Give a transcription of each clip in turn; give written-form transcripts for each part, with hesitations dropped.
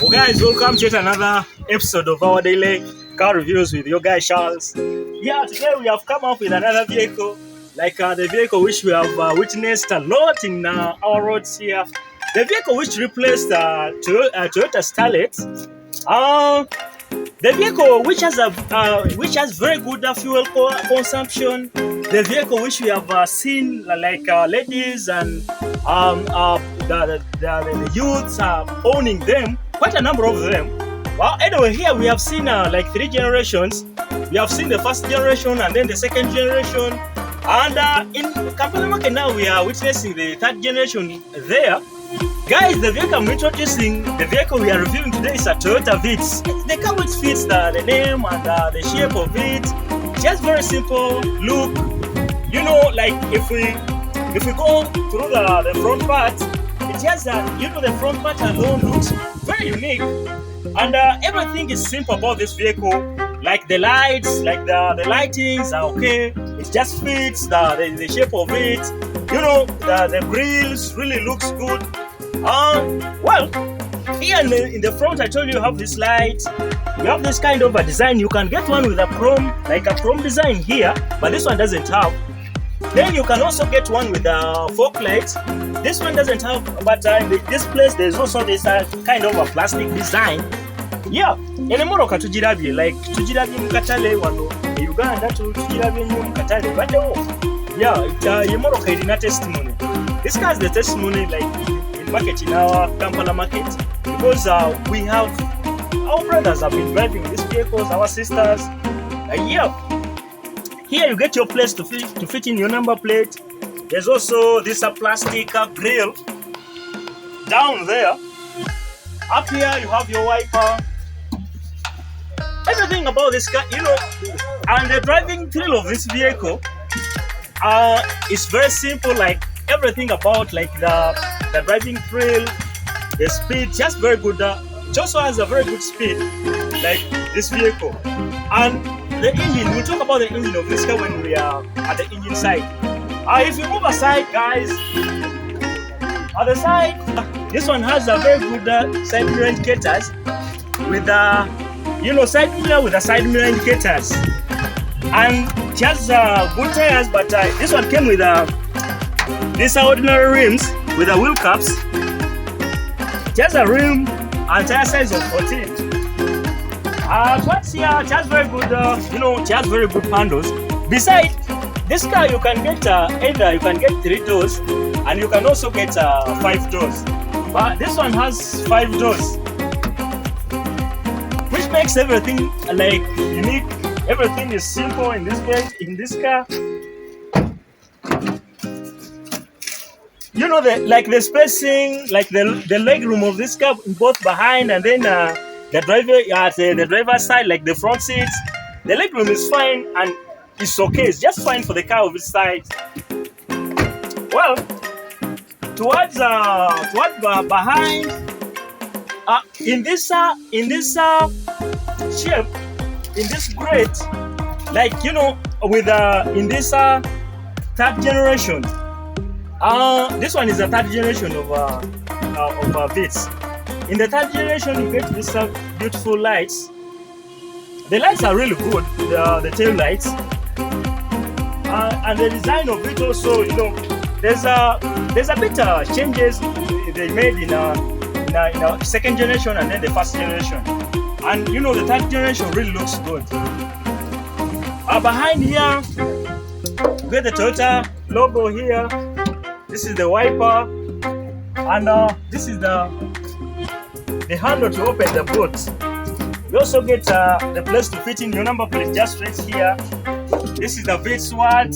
Well, guys, welcome to yet another episode of our daily car reviews with your guy Charles. Yeah, today we have come up with another vehicle, like the vehicle which we have witnessed a lot in our roads here. The vehicle which replaced Toyota Starlet. The vehicle which has very good fuel consumption. The vehicle which we have seen like ladies and the youths are owning them, quite a number of them. Well, anyway, here we have seen like 3 generations. We have seen the first generation and then the second generation. And in Kampala Market now we are witnessing the 3rd generation there. Guys, the vehicle I'm introducing, the vehicle we are reviewing today is a Toyota Vitz. The car which fits the name and the shape of it. Just very simple look. You know, like if we go through the front part, it just the front part alone looks very unique, and everything is simple about this vehicle. Like the lights, like the lightings are okay. It just fits the shape of it. You know, the grills really looks good. Well, here in the front, I told you have this light. You have this kind of a design. You can get one with a chrome, like a chrome design here, but this one doesn't have. Then you can also get one with a fork light. This one doesn't have, but in this place there's also this kind of a plastic design. Yeah, enemoroka tujirabye, like tujirabye mu katale wano e Uganda tujirabye nnyo mu katale baddewo. Yeah, emoroka erina testimony. This car has the testimony like in market, in our Kampala market, because we have our brothers have been driving these vehicles, our sisters. Yeah. Here you get your place to fit in your number plate. There's also this plastic grill down there. Up here you have your wiper. Everything about this car, you know, and the driving thrill of this vehicle is very simple. Like everything about like the driving thrill, the speed, just very good. It also has a very good speed, like this vehicle. And the engine, we'll talk about the engine of this car when we are at the engine side. If you move aside, guys, at the side, this one has a very good side mirror indicators with side mirror with the side mirror indicators, and it has good tires. But this one came with these ordinary rims with the wheel caps. It has a rim and tire size of 14. What's here? It has very good, it has very good handles. Besides, this car you can get either you can get 3 doors and you can also get 5 doors. But this one has 5 doors, which makes everything like unique. Everything is simple in this case, in this car. You know, the spacing, like the leg room of this car, both behind and then the driver at the driver's side, like the front seats, the legroom is fine and it's okay. It's just fine for the car of its side. Well, towards behind, in this shape, in this grade, like with in this 3rd generation. This one is the 3rd generation of Vitz. In the 3rd generation, you get these beautiful lights. The lights are really good, the tail lights. And the design of it also, there's a bit changes they made in a 2nd generation and then the 1st generation. And the 3rd generation really looks good. Behind here, you get the Toyota logo here. This is the wiper, and this is the handle to open the boot. You also get the place to fit in your number plate just right here. This is the Vitz one,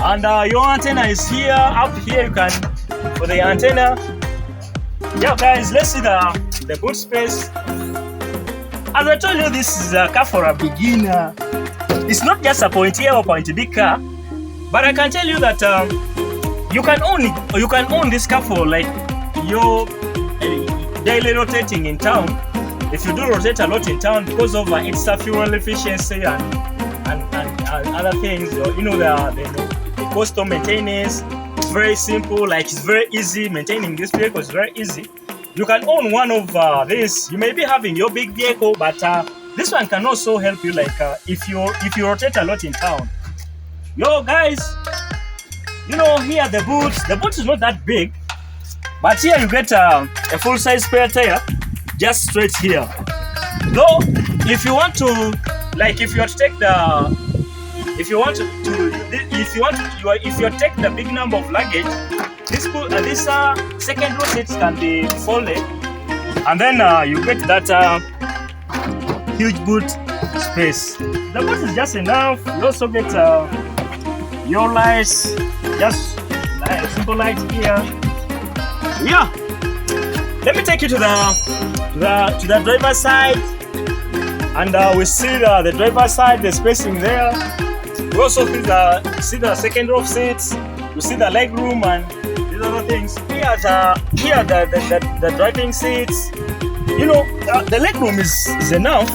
and your antenna is here. Up here you can for the antenna. Yeah, guys, let's see the boot space. As I told you, this is a car for a beginner. It's not just a point A or point B car, but I can tell you that you can own this car for like your daily rotating in town. If you do rotate a lot in town because of its fuel efficiency and other things, the cost of maintenance, it's very simple. Like it's very easy maintaining this vehicle. It's very easy. you can own one of this. You may be having your big vehicle, but this one can also help you, like if you rotate a lot in town. Yo guys, you know, here the boot is not that big, but here you get a full-size spare tire just straight here. Though if you want to, like if you take the if you take the big number of luggage, this second row seats can be folded, and then you get that huge boot space. The boot is just enough. You also get your lights, just like simple light here. Yeah, let me take you to the driver's side, and we see the driver's side, the spacing there. We also see the second row of seats. You see the leg room and these other things. Here the driving seats. You know, the leg room is enough.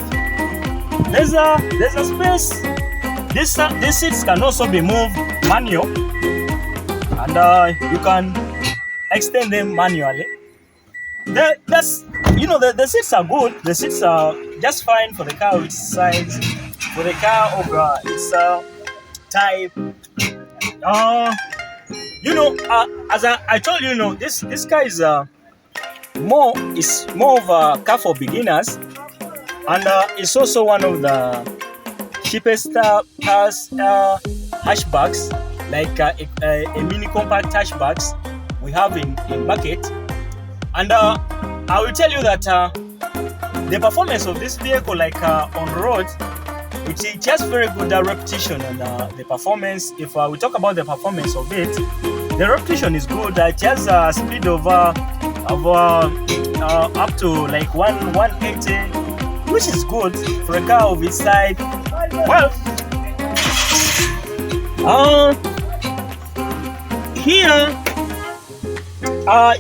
There's a space. These seats can also be moved manual, and you can extend them manually. The seats are good. The seats are just fine for the car its size, for the car of its type. As I told you, this car is more of a car for beginners, and it's also one of the cheapest cars, hatchbacks, like a mini compact hatchbacks we have in market. And I will tell you that the performance of this vehicle, like on road, it has very good repetition, and the performance. If we talk about the performance of it, the repetition is good. It has a speed of up to like 180, which is good for a car of its size. Well, here,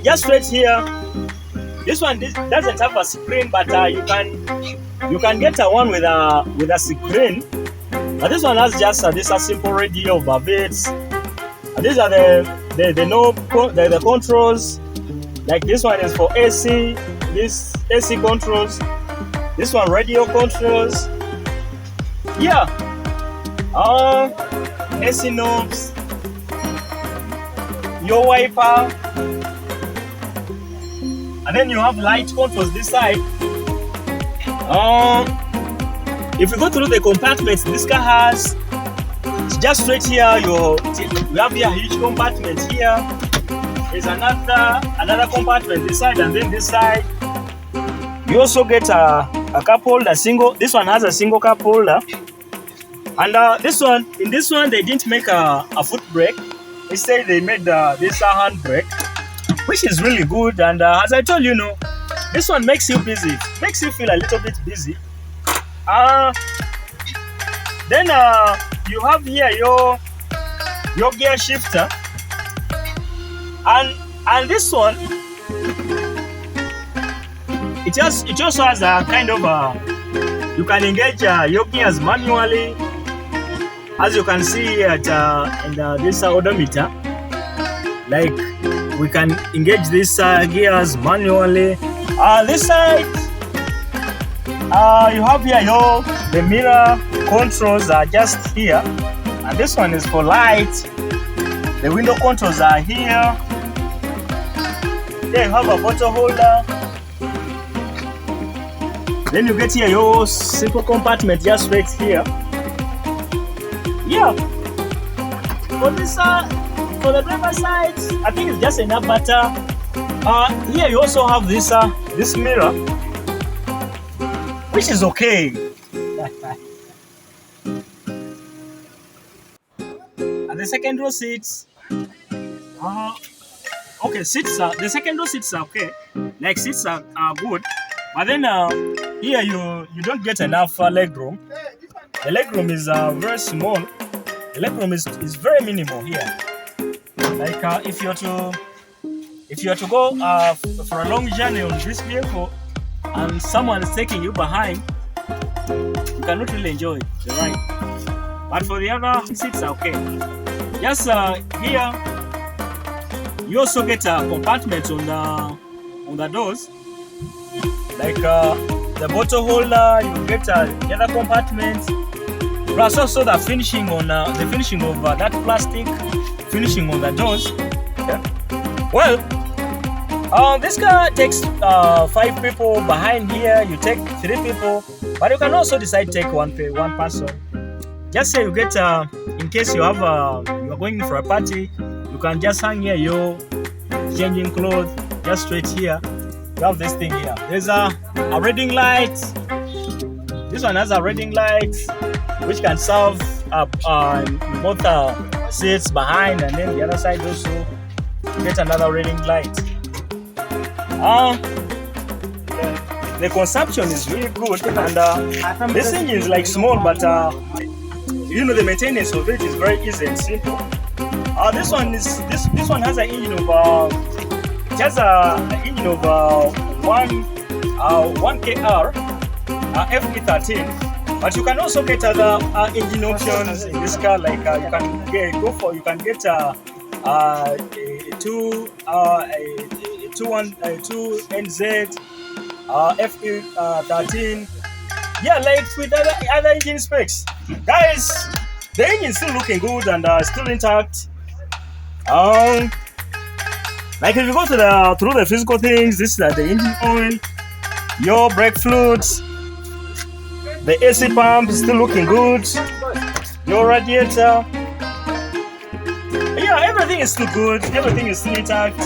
just right here, this one doesn't have a screen, but you can get a one with a screen. But this one has just this a simple radio of Vitz. These are the controls. Like this one is for AC. This AC controls. This one radio controls. Yeah. AC knobs. Your wiper. And then you have light controls this side. If you go through the compartments this car has, just straight here, we have here a huge compartment here. There's another compartment this side, and then this side. You also get a cup holder, this one has a single cup holder. And in this one they didn't make a foot brake. Instead they made this hand brake, which is really good. And as I told you, this one makes you busy, makes you feel a little bit busy. Then you have here your gear shifter, and this one, it also has a kind of you can engage your gears manually, as you can see at in this odometer. Like, we can engage these gears manually. This side, you have here the mirror controls are just here, and this one is for light. The window controls are here. Then you have a bottle holder. Then you get here your simple compartment just right here. Yeah. For the driver side, I think it's just enough. But here you also have this mirror, which is okay. And the second row seats, okay, the second row seats are okay. Like, seats are good, but then here you don't get enough leg room. The leg room is very small. The leg room is very minimal here. Like if you are to go for a long journey on this vehicle, and someone is taking you behind, you cannot really enjoy the ride. But for the other seats are okay. Just here, you also get a compartment on the doors, like the bottle holder. You get the other compartment, plus also the finishing on the finishing of that plastic finishing on the doors. Yeah. Well, this car takes 5 people. Behind here, you take 3 people, but you can also decide to take one person. Just say you get in case you have you are going for a party, you can just hang here your changing clothes just straight here. You have this thing here. There's a reading light. This one has a reading light which can serve both seats behind, and then the other side also get another reading light. The consumption is really good, and this engine is like small, but you know, the maintenance of it is very easy and simple. This one has an engine of one KR FE13, but you can also get other engine options in this car. Like you can get a 2 NZ FE13. Yeah, like with other engine specs. Guys, the engine is still looking good and still intact. Like if you go to through the physical things, this is the engine oil, your brake fluids, the AC pump is still looking good, your radiator. Yeah, everything is still good, everything is still intact.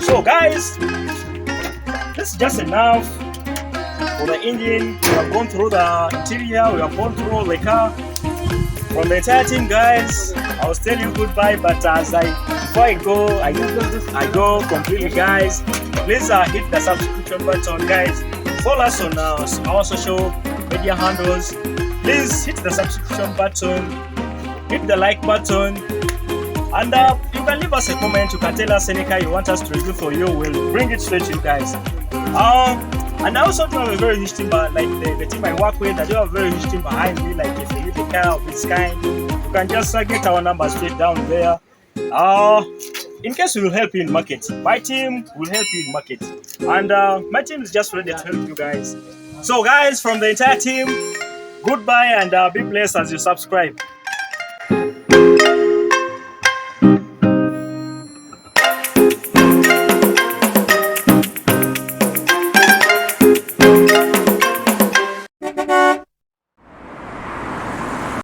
So guys, this is just enough for the engine. We have gone through the interior, we have gone through all the car. From the entire team, guys, I was telling you goodbye, but before I go completely, guys. Please hit the subscription button, guys. Follow us on our social media handles. Please hit the subscription button, hit the like button, and you can leave us a comment. You can tell us any car you want us to review for you. We'll bring it straight to you guys. And I also do have a very huge team, like the team I work with. I do have a very huge team behind me. Like if you need a car of this kind, you can just get our number straight down there. In case we will help you in market, my team will help you in market, and my team is just ready to help you guys. So guys, from the entire team, goodbye, and be blessed as you subscribe.